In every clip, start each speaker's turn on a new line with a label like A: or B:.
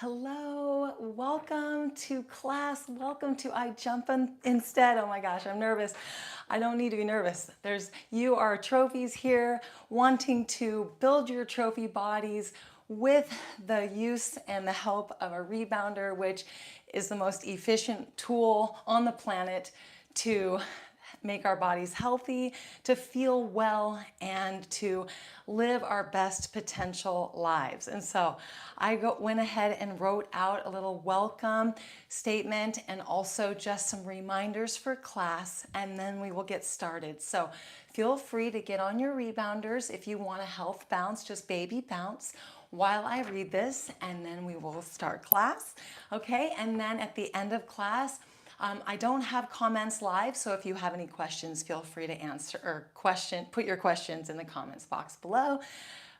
A: Hello, welcome to class. Welcome to I Jump Instead. Oh my gosh, I'm nervous. I don't need to be nervous. You are trophies here wanting to build your trophy bodies with the use and the help of a rebounder, which is the most efficient tool on the planet to make our bodies healthy, to feel well, and to live our best potential lives. And so I went ahead and wrote out a little welcome statement and also just some reminders for class, and then we will get started. So feel free to get on your rebounders if you want a health bounce, just baby bounce, while I read this, and then we will start class. Okay, and then at the end of class, I don't have comments live, so if you have any questions, feel free to answer or put your questions in the comments box below.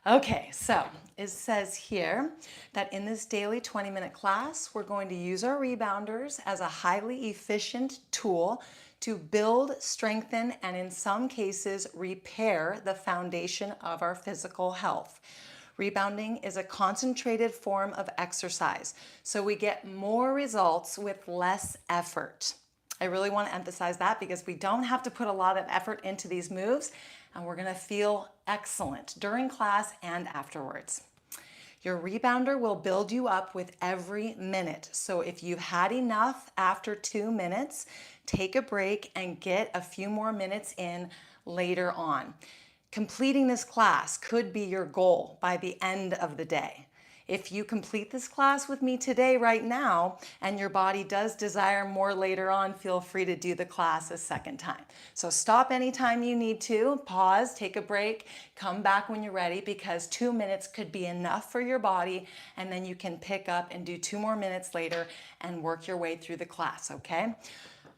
A: Okay, so it says here that in this daily 20-minute class, we're going to use our rebounders as a highly efficient tool to build, strengthen, and in some cases, repair the foundation of our physical health. Rebounding is a concentrated form of exercise, so we get more results with less effort. I really want to emphasize that because we don't have to put a lot of effort into these moves, and we're going to feel excellent during class and afterwards. Your rebounder will build you up with every minute. So if you've had enough after 2 minutes, take a break and get a few more minutes in later on. Completing this class could be your goal by the end of the day. If you complete this class with me today, right now, and your body does desire more later on, feel free to do the class a second time. So stop anytime you need to, pause, take a break, come back when you're ready, because 2 minutes could be enough for your body, and then you can pick up and do 2 more minutes later and work your way through the class, okay?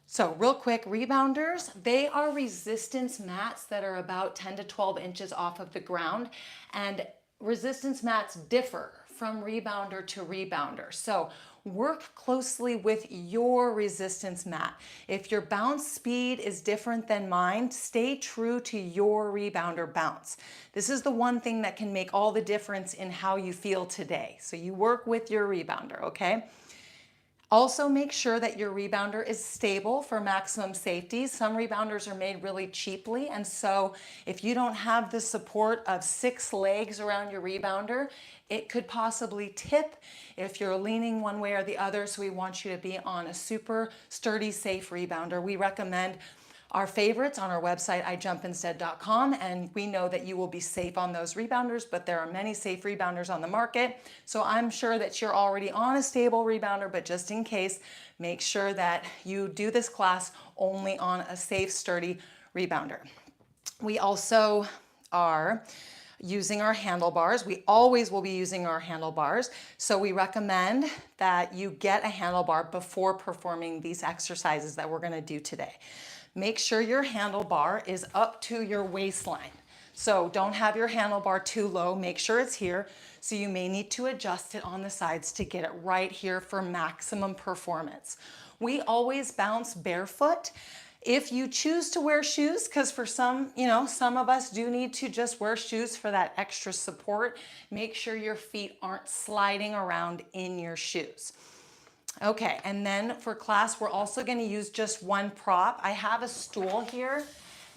A: So real quick, rebounders, they are resistance mats that are about 10 to 12 inches off of the ground, and resistance mats differ from rebounder to rebounder. So work closely with your resistance mat. If your bounce speed is different than mine, stay true to your rebounder bounce. This is the one thing that can make all the difference in how you feel today. So you work with your rebounder, okay? Also make sure that your rebounder is stable for maximum safety. Some rebounders are made really cheaply, and so if you don't have the support of 6 legs around your rebounder, it could possibly tip if you're leaning one way or the other. So we want you to be on a super sturdy, safe rebounder. We recommend our favorites on our website, ijumpinstead.com, and we know that you will be safe on those rebounders, but there are many safe rebounders on the market. So I'm sure that you're already on a stable rebounder, but just in case, make sure that you do this class only on a safe, sturdy rebounder. We also are using our handlebars. We always will be using our handlebars. So we recommend that you get a handlebar before performing these exercises that we're gonna do today. Make sure your handlebar is up to your waistline. So don't have your handlebar too low, make sure it's here. So you may need to adjust it on the sides to get it right here for maximum performance. We always bounce barefoot. If you choose to wear shoes, because for some of us do need to just wear shoes for that extra support, make sure your feet aren't sliding around in your shoes. Okay, and then for class, we're also going to use just one prop. I have a stool here,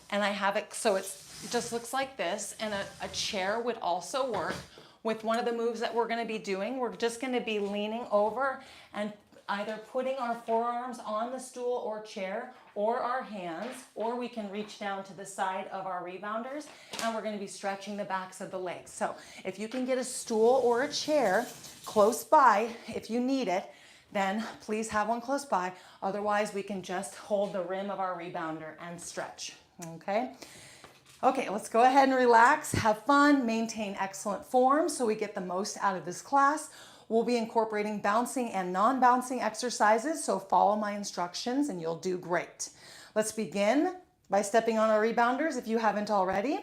A: and I have it so it just looks like this, and a chair would also work. With one of the moves that we're going to be doing, we're just going to be leaning over and either putting our forearms on the stool or chair, or our hands, or we can reach down to the side of our rebounders, and we're going to be stretching the backs of the legs. So if you can get a stool or a chair close by, if you need it, then please have one close by. Otherwise, we can just hold the rim of our rebounder and stretch, okay? Okay, let's go ahead and relax, have fun, maintain excellent form so we get the most out of this class. We'll be incorporating bouncing and non-bouncing exercises, so follow my instructions and you'll do great. Let's begin by stepping on our rebounders if you haven't already.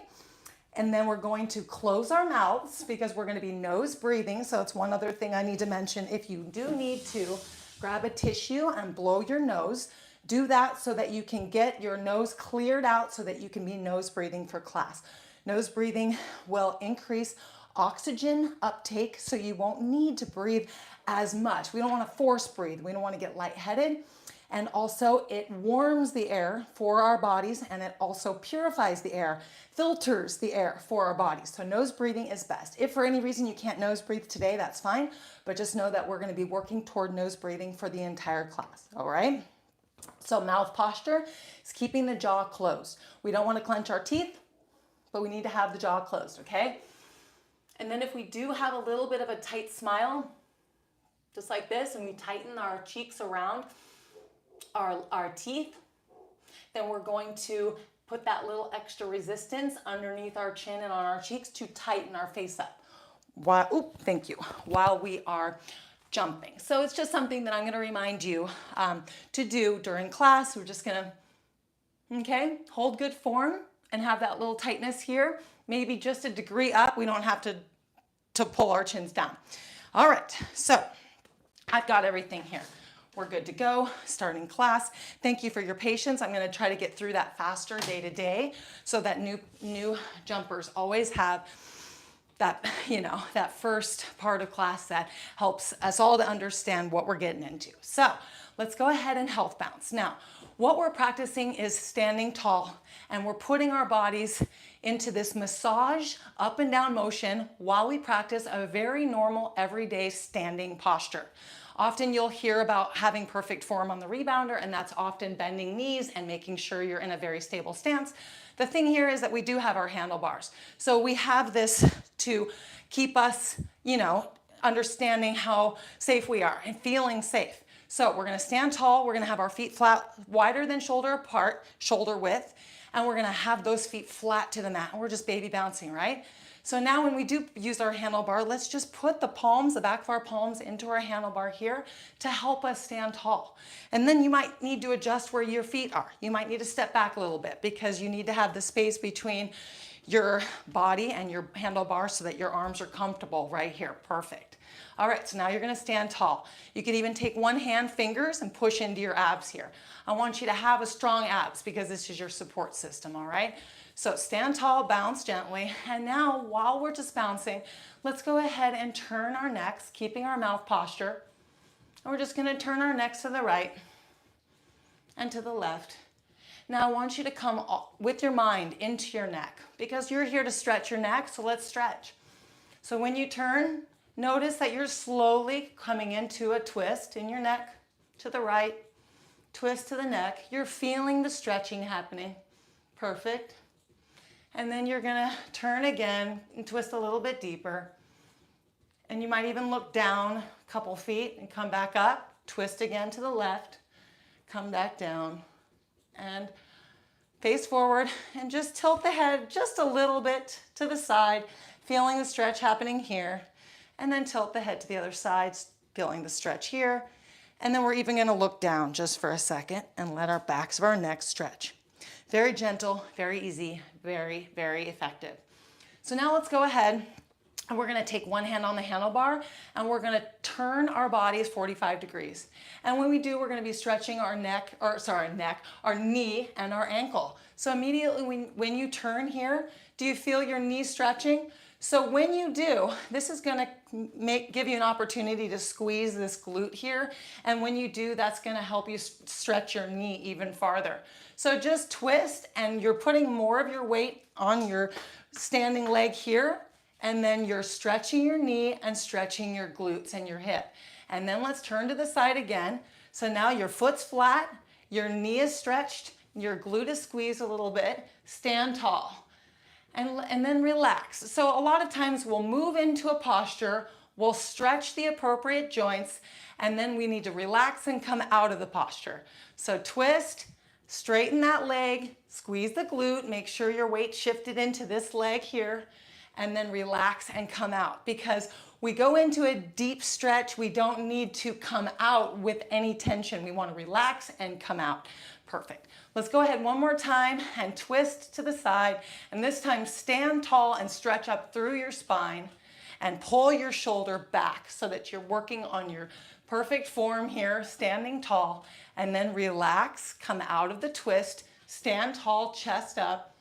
A: And then we're going to close our mouths because we're going to be nose breathing. So it's one other thing I need to mention. If you do need to grab a tissue and blow your nose, do that so that you can get your nose cleared out so that you can be nose breathing for class. Nose breathing will increase oxygen uptake, so you won't need to breathe as much. We don't want to force breathe. We don't want to get lightheaded. And also it warms the air for our bodies, and it also purifies the air, filters the air for our bodies. So nose breathing is best. If for any reason you can't nose breathe today, that's fine, but just know that we're going to be working toward nose breathing for the entire class, all right? So mouth posture is keeping the jaw closed. We don't want to clench our teeth, but we need to have the jaw closed, okay? And then if we do have a little bit of a tight smile, just like this, and we tighten our cheeks around our teeth, then we're going to put that little extra resistance underneath our chin and on our cheeks to tighten our face up. Thank you. While we are jumping. So it's just something that I'm going to remind you to do during class. We're just going to, okay, hold good form and have that little tightness here, maybe just a degree up. We don't have to pull our chins down. All right, so I've got everything here. We're good to go, starting class. Thank you for your patience. I'm gonna try to get through that faster day to day so that new jumpers always have that, that first part of class that helps us all to understand what we're getting into. So let's go ahead and health bounce. Now, what we're practicing is standing tall, and we're putting our bodies into this massage up and down motion while we practice a very normal everyday standing posture. Often you'll hear about having perfect form on the rebounder, and that's often bending knees and making sure you're in a very stable stance. The thing here is that we do have our handlebars. So we have this to keep us, understanding how safe we are and feeling safe. So we're gonna stand tall, we're gonna have our feet flat, wider than shoulder apart, shoulder width, and we're gonna have those feet flat to the mat. We're just baby bouncing, right? So now when we do use our handlebar, let's just put the palms, the back of our palms into our handlebar here to help us stand tall. And then you might need to adjust where your feet are. You might need to step back a little bit because you need to have the space between your body and your handlebar so that your arms are comfortable right here. Perfect. All right, so now you're gonna stand tall. You can even take one hand fingers and push into your abs here. I want you to have a strong abs because this is your support system, all right? So stand tall, bounce gently, and now while we're just bouncing, let's go ahead and turn our necks, keeping our mouth posture. And we're just gonna turn our necks to the right and to the left. Now I want you to come with your mind into your neck because you're here to stretch your neck, so let's stretch. So when you turn, notice that you're slowly coming into a twist in your neck to the right, twist to the neck. You're feeling the stretching happening. Perfect. And then you're gonna turn again and twist a little bit deeper. And you might even look down a couple feet and come back up, twist again to the left, come back down, and face forward and just tilt the head just a little bit to the side, feeling the stretch happening here, and then tilt the head to the other side, feeling the stretch here. And then we're even gonna look down just for a second and let our backs of our neck stretch. Very gentle, very easy, very, very effective. So now let's go ahead and we're gonna take one hand on the handlebar and we're gonna turn our bodies 45 degrees. And when we do, we're gonna be stretching our our knee and our ankle. So immediately when you turn here, do you feel your knee stretching? So when you do, this is gonna give you an opportunity to squeeze this glute here. And when you do, that's gonna help you stretch your knee even farther. So just twist, and you're putting more of your weight on your standing leg here, and then you're stretching your knee and stretching your glutes and your hip. And then let's turn to the side again. So now your foot's flat, your knee is stretched, your glute is squeezed a little bit, stand tall. And then relax. So a lot of times we'll move into a posture, we'll stretch the appropriate joints, and then we need to relax and come out of the posture. So twist, straighten that leg, squeeze the glute, make sure your weight shifted into this leg here, and then relax and come out. Because we go into a deep stretch, we don't need to come out with any tension. We want to relax and come out. Perfect. Let's go ahead one more time and twist to the side. And this time stand tall and stretch up through your spine and pull your shoulder back so that you're working on your perfect form here, standing tall. And then relax, come out of the twist, stand tall, chest up,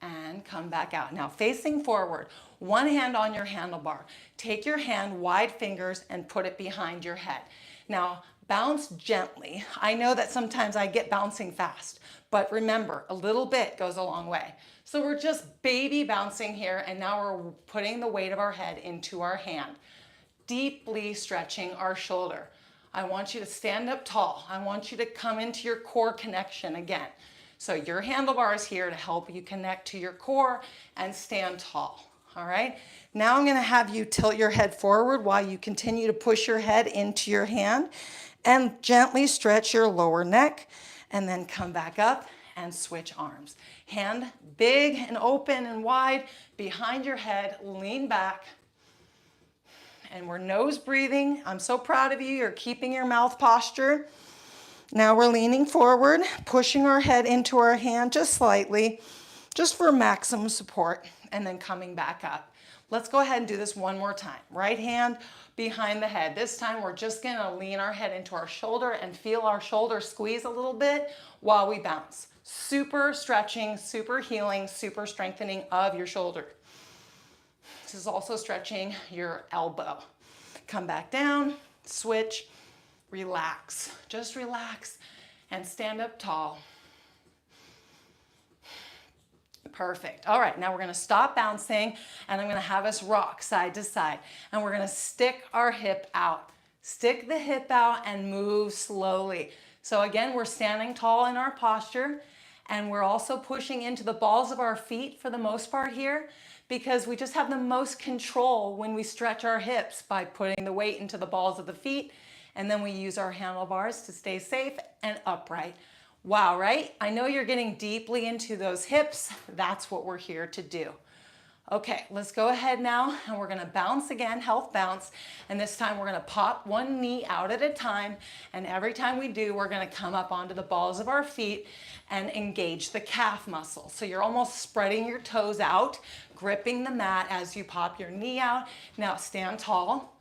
A: and come back out. Now facing forward, one hand on your handlebar. Take your hand, wide fingers, and put it behind your head. Now bounce gently. I know that sometimes I get bouncing fast, but remember, a little bit goes a long way. So we're just baby bouncing here, and now we're putting the weight of our head into our hand, deeply stretching our shoulder. I want you to stand up tall. I want you to come into your core connection again. So your handlebar is here to help you connect to your core and stand tall. All right. Now I'm going to have you tilt your head forward while you continue to push your head into your hand and gently stretch your lower neck, and then come back up and switch arms. Hand big and open and wide behind your head, lean back. And we're nose breathing. I'm so proud of you. You're keeping your mouth posture. Now we're leaning forward, pushing our head into our hand just slightly, just for maximum support, and then coming back up. Let's go ahead and do this one more time. Right hand behind the head. This time we're just gonna lean our head into our shoulder and feel our shoulder squeeze a little bit while we bounce. Super stretching, super healing, super strengthening of your shoulder. This is also stretching your elbow. Come back down, switch, relax. Just relax and stand up tall. Perfect. All right, now we're gonna stop bouncing, and I'm gonna have us rock side to side, and we're gonna stick our hip out. Stick the hip out and move slowly. So again, we're standing tall in our posture, and we're also pushing into the balls of our feet for the most part here, because we just have the most control when we stretch our hips by putting the weight into the balls of the feet, and then we use our handlebars to stay safe and upright. Wow, right? I know you're getting deeply into those hips. That's what we're here to do. Okay, let's go ahead now, and we're gonna bounce again, health bounce, and this time we're gonna pop one knee out at a time, and every time we do, we're gonna come up onto the balls of our feet and engage the calf muscle. So you're almost spreading your toes out, gripping the mat as you pop your knee out. Now stand tall.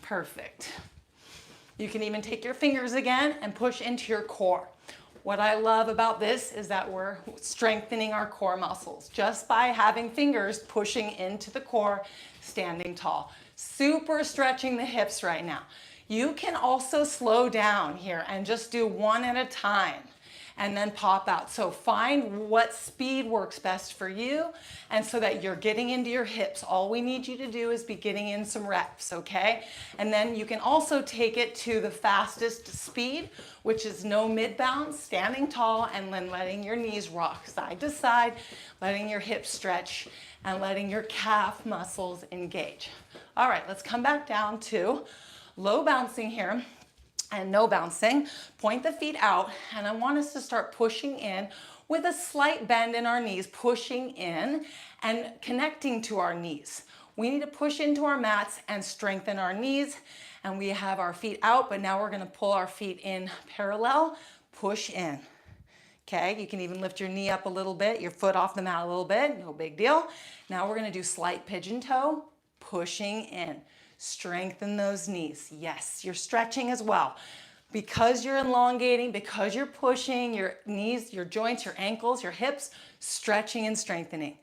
A: Perfect. You can even take your fingers again and push into your core. What I love about this is that we're strengthening our core muscles just by having fingers pushing into the core, standing tall. Super stretching the hips right now. You can also slow down here and just do one at a time and then pop out. So find what speed works best for you, and so that you're getting into your hips. All we need you to do is be getting in some reps, okay? And then you can also take it to the fastest speed, which is no mid bounce, standing tall, and then letting your knees rock side to side, letting your hips stretch, and letting your calf muscles engage. All right, let's come back down to low bouncing here. And no bouncing. Point the feet out, and I want us to start pushing in with a slight bend in our knees, pushing in and connecting to our knees. We need to push into our mats and strengthen our knees, and we have our feet out, but now we're gonna pull our feet in parallel, push in. Okay, you can even lift your knee up a little bit, your foot off the mat a little bit, no big deal. Now we're gonna do slight pigeon toe, pushing in. Strengthen those knees. Yes, you're stretching as well. Because you're elongating, because you're pushing your knees, your joints, your ankles, your hips, stretching and strengthening.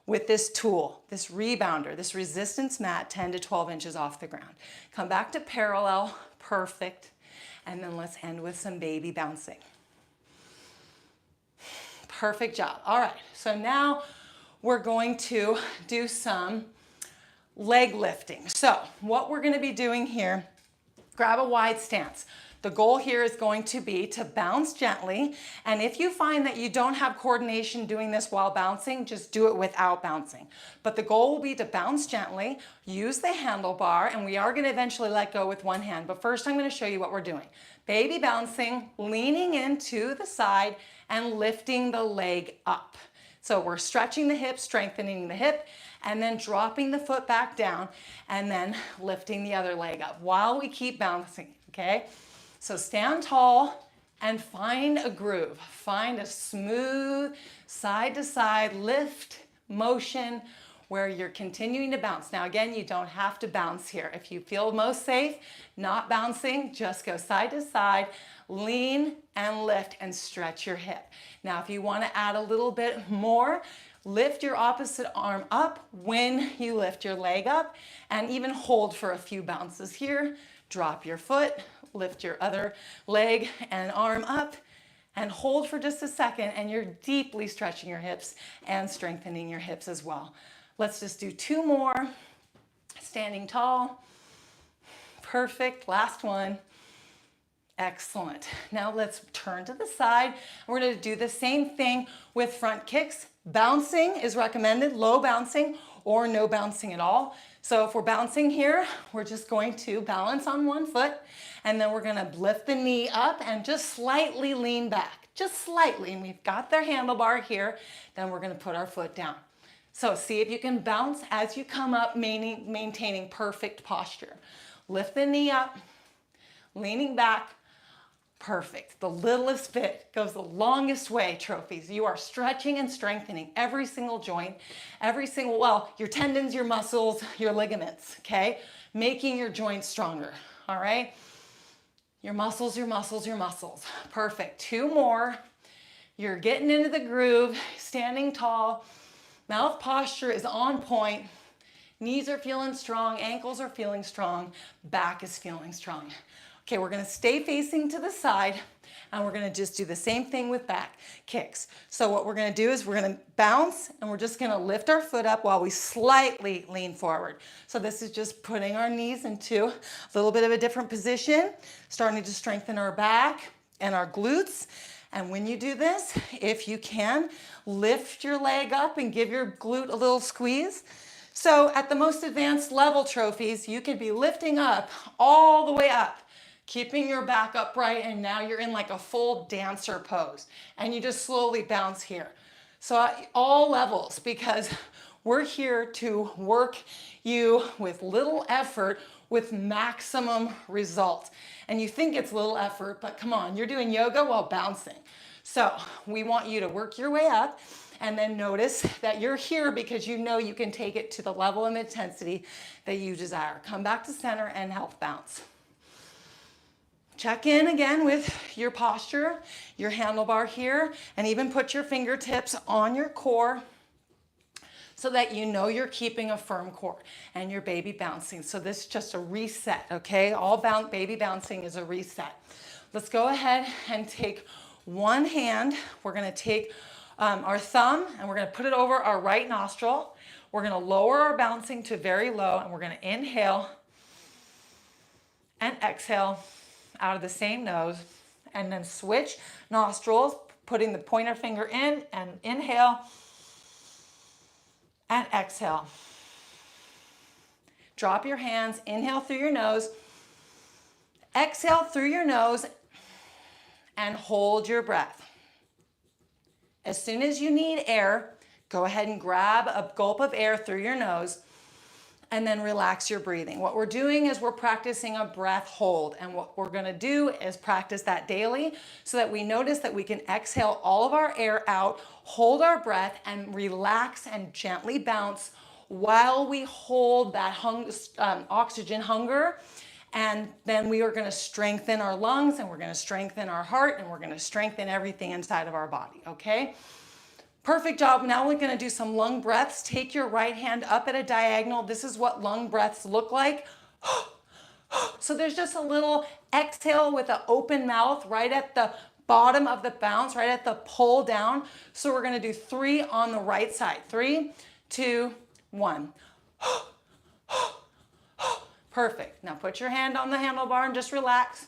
A: With this tool, this rebounder, this resistance mat, 10 to 12 inches off the ground. Come back to parallel, perfect. And then let's end with some baby bouncing. Perfect job. All right, so now we're going to do some leg lifting. So what we're gonna be doing here, grab a wide stance. The goal here is going to be to bounce gently, and if you find that you don't have coordination doing this while bouncing, just do it without bouncing. But the goal will be to bounce gently, use the handlebar, and we are gonna eventually let go with one hand, but first I'm gonna show you what we're doing. Baby bouncing, leaning into the side and lifting the leg up. So we're stretching the hip, strengthening the hip, and then dropping the foot back down, and then lifting the other leg up while we keep bouncing, okay? So stand tall and find a groove. Find a smooth side to side lift motion where you're continuing to bounce. Now again, you don't have to bounce here. If you feel most safe not bouncing, just go side to side, lean and lift and stretch your hip. Now if you want to add a little bit more, lift your opposite arm up when you lift your leg up, and even hold for a few bounces here. Drop your foot, lift your other leg and arm up, and hold for just a second, and you're deeply stretching your hips and strengthening your hips as well. Let's just do 2 more. Standing tall. Perfect. Last one. Excellent. Now let's turn to the side. We're going to do the same thing with front kicks. Bouncing is recommended, low bouncing or no bouncing at all. So if we're bouncing here, we're just going to balance on one foot, and then we're going to lift the knee up and just slightly lean back, just slightly. And we've got their handlebar here. Then we're going to put our foot down. So see if you can bounce as you come up, maintaining perfect posture. Lift the knee up, leaning back. Perfect. The littlest bit goes the longest way, trophies. You are stretching and strengthening every single joint, your tendons, your muscles, your ligaments, okay? Making your joints stronger, all right? Your muscles, your muscles, your muscles. Perfect. 2 more. You're getting into the groove, standing tall. Mouth posture is on point. Knees are feeling strong, ankles are feeling strong, back is feeling strong. Okay, we're gonna stay facing to the side, and we're gonna just do the same thing with back kicks. So what we're gonna do is we're gonna bounce, and we're just gonna lift our foot up while we slightly lean forward. So this is just putting our knees into a little bit of a different position, starting to strengthen our back and our glutes. And when you do this, if you can, lift your leg up and give your glute a little squeeze. So at the most advanced level, trophies, you could be lifting up all the way up, keeping your back upright, and now you're in like a full dancer pose, and you just slowly bounce here. So at all levels, because we're here to work you with little effort with maximum result. And you think it's little effort, but come on, you're doing yoga while bouncing. So we want you to work your way up, and then notice that you're here because you know you can take it to the level of intensity that you desire. Come back to center and help bounce. Check in again with your posture, your handlebar here, and even put your fingertips on your core so that you know you're keeping a firm core and your baby bouncing. So this is just a reset, okay? All baby bouncing is a reset. Let's go ahead and take one hand. We're gonna take our thumb, and we're gonna put it over our right nostril. We're gonna lower our bouncing to very low, and we're gonna inhale and exhale out of the same nose, and then switch nostrils, putting the pointer finger in, and inhale and exhale. Drop your hands, inhale through your nose, exhale through your nose, and hold your breath. As soon as you need air, go ahead and grab a gulp of air through your nose, and then relax your breathing. What we're doing is we're practicing a breath hold, and what we're gonna do is practice that daily so that we notice that we can exhale all of our air out, hold our breath, and relax and gently bounce while we hold that oxygen hunger. And then we are gonna strengthen our lungs, and we're gonna strengthen our heart, and we're gonna strengthen everything inside of our body, okay? Perfect job. Now we're gonna do some lung breaths. Take your right hand up at a diagonal. This is what lung breaths look like. So there's just a little exhale with an open mouth right at the bottom of the bounce, right at the pull down. So we're gonna do 3 on the right side. 3, 2, 1. Perfect. Now put your hand on the handlebar and just relax.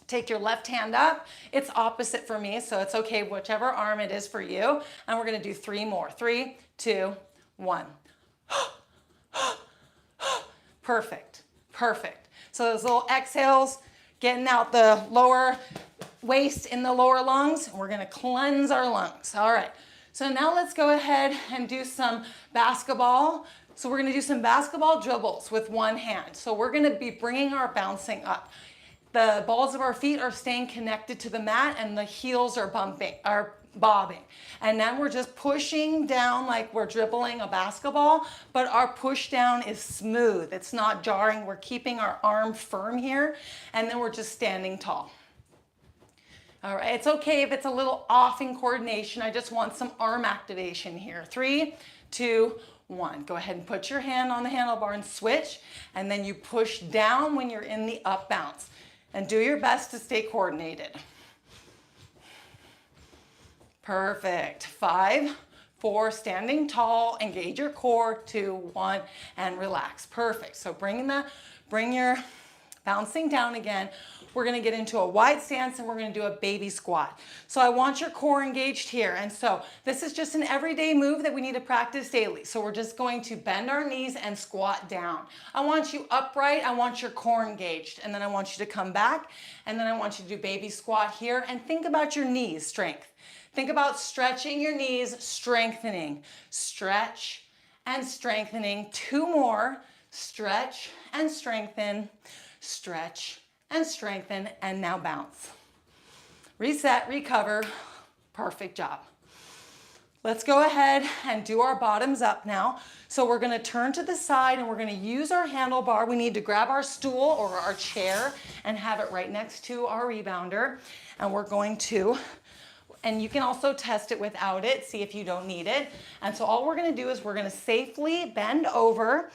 A: Take your left hand up. It's opposite for me, so it's okay, whichever arm it is for you. And we're gonna do 3 more. 3, 2, 1. Perfect, perfect. So those little exhales, getting out the lower waist in the lower lungs. We're gonna cleanse our lungs. All right, so now let's go ahead and do some basketball. So we're gonna do some basketball dribbles with one hand. So we're gonna be bringing our bouncing up. The balls of our feet are staying connected to the mat, and the heels are bobbing. And then we're just pushing down like we're dribbling a basketball, but our push down is smooth. It's not jarring. We're keeping our arm firm here, and then we're just standing tall. All right, it's okay if it's a little off in coordination. I just want some arm activation here. 3, 2, 1. Go ahead and put your hand on the handlebar and switch, and then you push down when you're in the up bounce. And do your best to stay coordinated. Perfect. 5, 4, standing tall, engage your core. 2, 1, and relax. Perfect. So bring your bouncing down again. We're gonna get into a wide stance and we're gonna do a baby squat. So I want your core engaged here. And so this is just an everyday move that we need to practice daily. So we're just going to bend our knees and squat down. I want you upright, I want your core engaged. And then I want you to come back, and then I want you to do baby squat here, and think about your knees strength. Think about stretching your knees, strengthening. Stretch and strengthening. 2 more. Stretch and strengthen. Stretch and strengthen, and now bounce. Reset, recover. Perfect job. Let's go ahead and do our bottoms up now. So we're gonna turn to the side and we're gonna use our handlebar. We need to grab our stool or our chair and have it right next to our rebounder. And we're going to, and you can also test it without it, see if you don't need it. And so all we're gonna do is we're gonna safely bend over,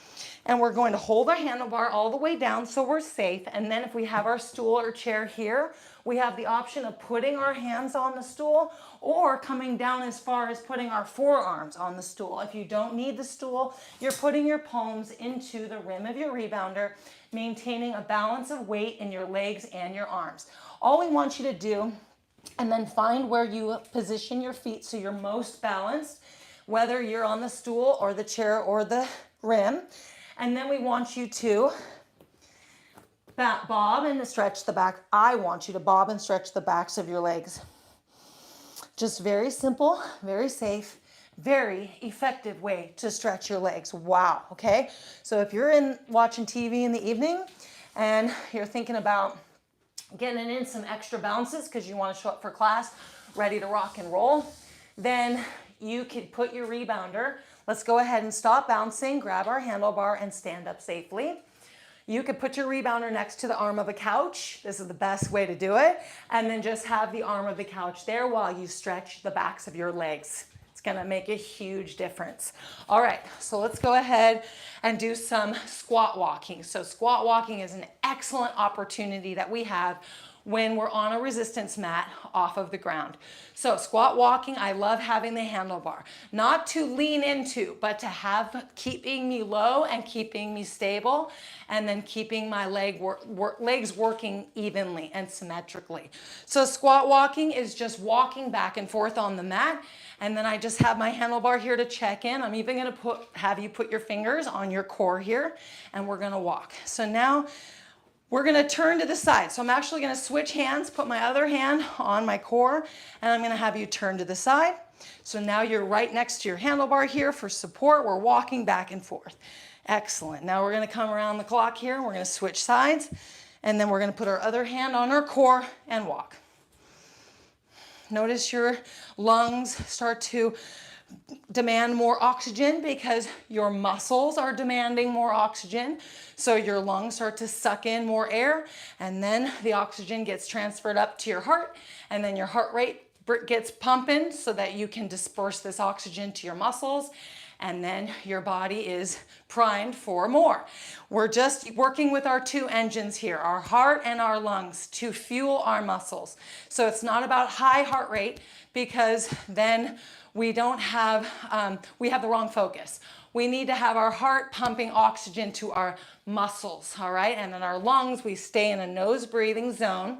A: and we're going to hold our handlebar all the way down so we're safe. And then if we have our stool or chair here, we have the option of putting our hands on the stool or coming down as far as putting our forearms on the stool. If you don't need the stool, you're putting your palms into the rim of your rebounder, maintaining a balance of weight in your legs and your arms. All we want you to do, and then find where you position your feet so you're most balanced, whether you're on the stool or the chair or the rim. And then we want you to bob and stretch the back. I want you to bob and stretch the backs of your legs. Just very simple, very safe, very effective way to stretch your legs. Wow, okay? So if you're watching TV in the evening and you're thinking about getting in some extra bounces because you want to show up for class ready to rock and roll, then you could put your rebounder. Let's go ahead and stop bouncing, grab our handlebar, and stand up safely. You could put your rebounder next to the arm of a couch. This is the best way to do it. And then just have the arm of the couch there while you stretch the backs of your legs. It's gonna make a huge difference. All right, so let's go ahead and do some squat walking. So squat walking is an excellent opportunity that we have when we're on a resistance mat off of the ground. So squat walking, I love having the handlebar. Not to lean into, but to have keeping me low and keeping me stable, and then keeping my legs working evenly and symmetrically. So squat walking is just walking back and forth on the mat, and then I just have my handlebar here to check in. I'm even gonna have you put your fingers on your core here, and we're gonna walk. So now, we're gonna turn to the side. So I'm actually gonna switch hands, put my other hand on my core, and I'm gonna have you turn to the side. So now you're right next to your handlebar here for support. We're walking back and forth. Excellent. Now we're gonna come around the clock here, and we're gonna switch sides, and then we're gonna put our other hand on our core and walk. Notice your lungs start to demand more oxygen because your muscles are demanding more oxygen. So your lungs start to suck in more air, and then the oxygen gets transferred up to your heart, and then your heart rate gets pumping so that you can disperse this oxygen to your muscles, and then your body is primed for more. We're just working with our 2 engines here, our heart and our lungs, to fuel our muscles. So it's not about high heart rate, because then we have the wrong focus. We need to have our heart pumping oxygen to our muscles, all right? And then our lungs, we stay in a nose breathing zone,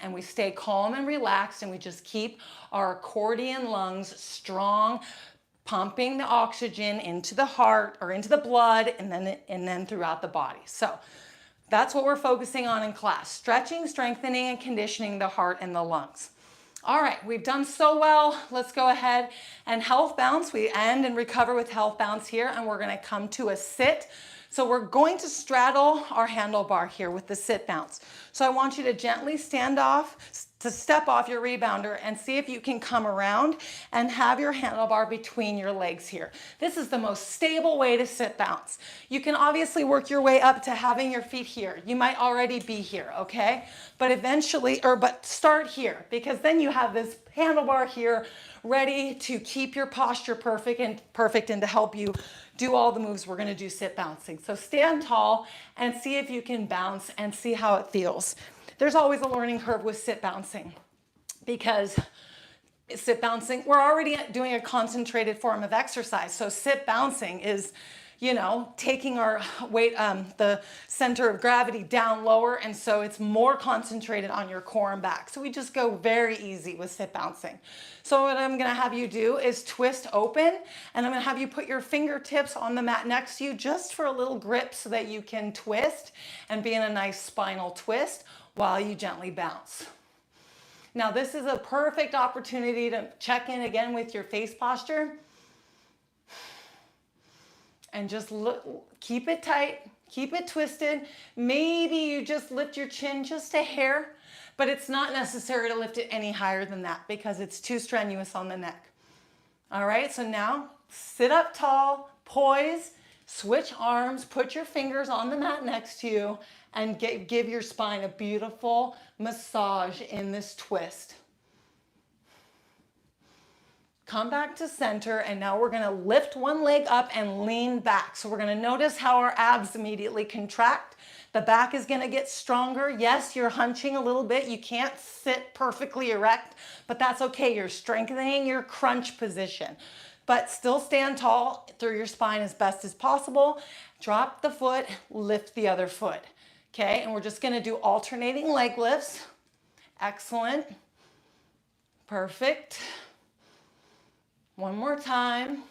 A: and we stay calm and relaxed, and we just keep our accordion lungs strong, pumping the oxygen into the heart or into the blood, and then throughout the body. So that's what we're focusing on in class: stretching, strengthening, and conditioning the heart and the lungs. All right, we've done so well. Let's go ahead and health bounce. We end and recover with health bounce here, and we're gonna come to a sit. So we're going to straddle our handlebar here with the sit bounce. So I want you to gently stand off, to step off your rebounder and see if you can come around and have your handlebar between your legs here. This is the most stable way to sit bounce. You can obviously work your way up to having your feet here. You might already be here, okay? But eventually, but start here, because then you have this handlebar here ready to keep your posture perfect and to help you do all the moves we're gonna do sit bouncing. So stand tall and see if you can bounce and see how it feels. There's always a learning curve with sit bouncing, because sit bouncing, we're already doing a concentrated form of exercise. So sit bouncing is, you know, taking our weight, the center of gravity down lower, and so it's more concentrated on your core and back. So we just go very easy with sit bouncing. So what I'm gonna have you do is twist open, and I'm gonna have you put your fingertips on the mat next to you just for a little grip so that you can twist and be in a nice spinal twist while you gently bounce. Now this is a perfect opportunity to check in again with your face posture. And just keep it tight, keep it twisted. Maybe you just lift your chin just a hair, but it's not necessary to lift it any higher than that because it's too strenuous on the neck. All right, so now sit up tall, poise, switch arms, put your fingers on the mat next to you, and give your spine a beautiful massage in this twist. Come back to center, and now we're gonna lift one leg up and lean back. So we're gonna notice how our abs immediately contract. The back is gonna get stronger. Yes, you're hunching a little bit. You can't sit perfectly erect, but that's okay. You're strengthening your crunch position, but still stand tall through your spine as best as possible. Drop the foot, lift the other foot. Okay, and we're just gonna do alternating leg lifts. Excellent, perfect. One more time.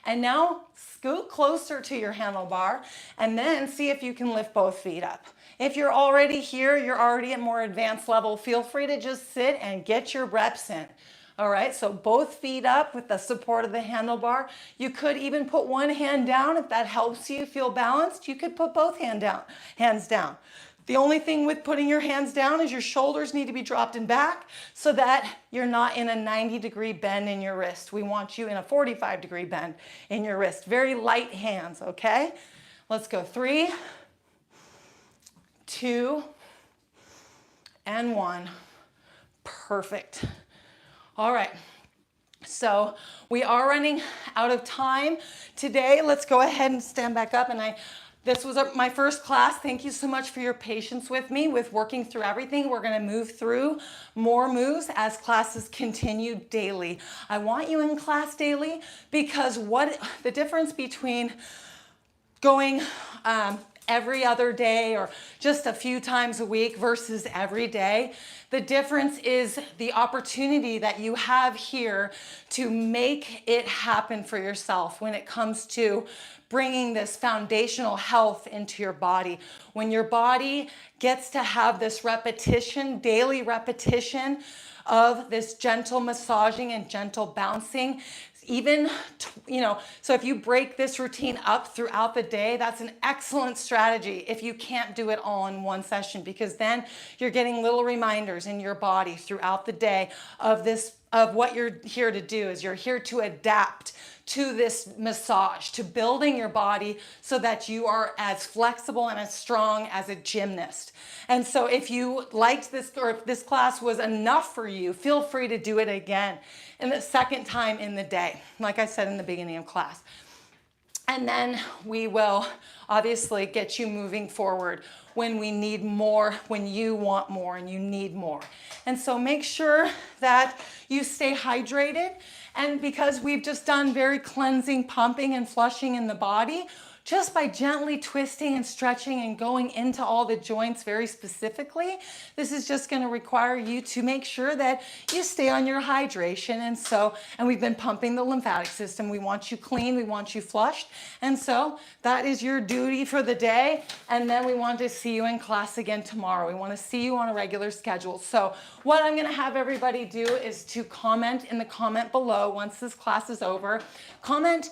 A: And now scoot closer to your handlebar and then see if you can lift both feet up. If you're already here, you're already at more advanced level, feel free to just sit and get your reps in. All right, so both feet up with the support of the handlebar. You could even put one hand down if that helps you feel balanced. You could put both hands down. The only thing with putting your hands down is your shoulders need to be dropped in back so that you're not in a 90-degree bend in your wrist. We want you in a 45-degree bend in your wrist. Very light hands, okay? Let's go 3, 2, and 1. Perfect. All right. So we are running out of time today. Let's go ahead and stand back up. And this was my first class. Thank you so much for your patience with me with working through everything. We're gonna move through more moves as classes continue daily. I want you in class daily because the difference between going every other day or just a few times a week versus every day, the difference is the opportunity that you have here to make it happen for yourself when it comes to bringing this foundational health into your body. When your body gets to have this repetition, daily repetition of this gentle massaging and gentle bouncing, even, so if you break this routine up throughout the day, that's an excellent strategy if you can't do it all in one session, because then you're getting little reminders in your body throughout the day of what you're here to do. Is you're here to adapt to this massage, to building your body so that you are as flexible and as strong as a gymnast. And so if you liked this, or if this class was enough for you, feel free to do it again in the second time in the day, like I said in the beginning of class. And then we will obviously get you moving forward when we need more, when you want more and you need more. And so make sure that you stay hydrated. And because we've just done very cleansing, pumping and flushing in the body, just by gently twisting and stretching and going into all the joints very specifically, this is just going to require you to make sure that you stay on your hydration. And we've been pumping the lymphatic system. We want you clean, we want you flushed. And so that is your duty for the day. And then we want to see you in class again tomorrow. We want to see you on a regular schedule. So what I'm going to have everybody do is to comment in the comment below once this class is over. Comment,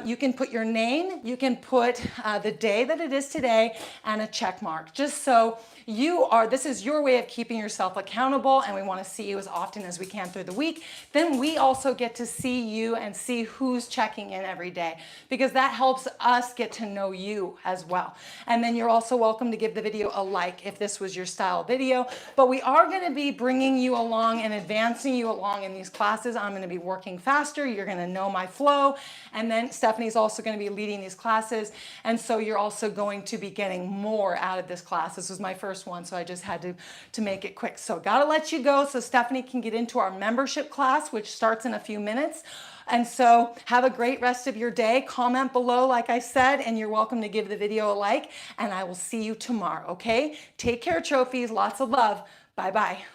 A: you can put your name, you can put the day that it is today and a check mark, just so this is your way of keeping yourself accountable, and we want to see you as often as we can through the week. Then we also get to see you and see who's checking in every day, because that helps us get to know you as well. And then you're also welcome to give the video a like if this was your style video. But we are going to be bringing you along and advancing you along in these classes. I'm going to be working faster. You're going to know my flow. And then Stephanie's also going to be leading these classes. And so you're also going to be getting more out of this class. This was my first one, so I just had to make it quick. So gotta let you go so Stephanie can get into our membership class, which starts in a few minutes. And so have a great rest of your day. Comment below, like I said, and you're welcome to give the video a like, and I will see you tomorrow, okay? Take care, trophies. Lots of love. Bye-bye.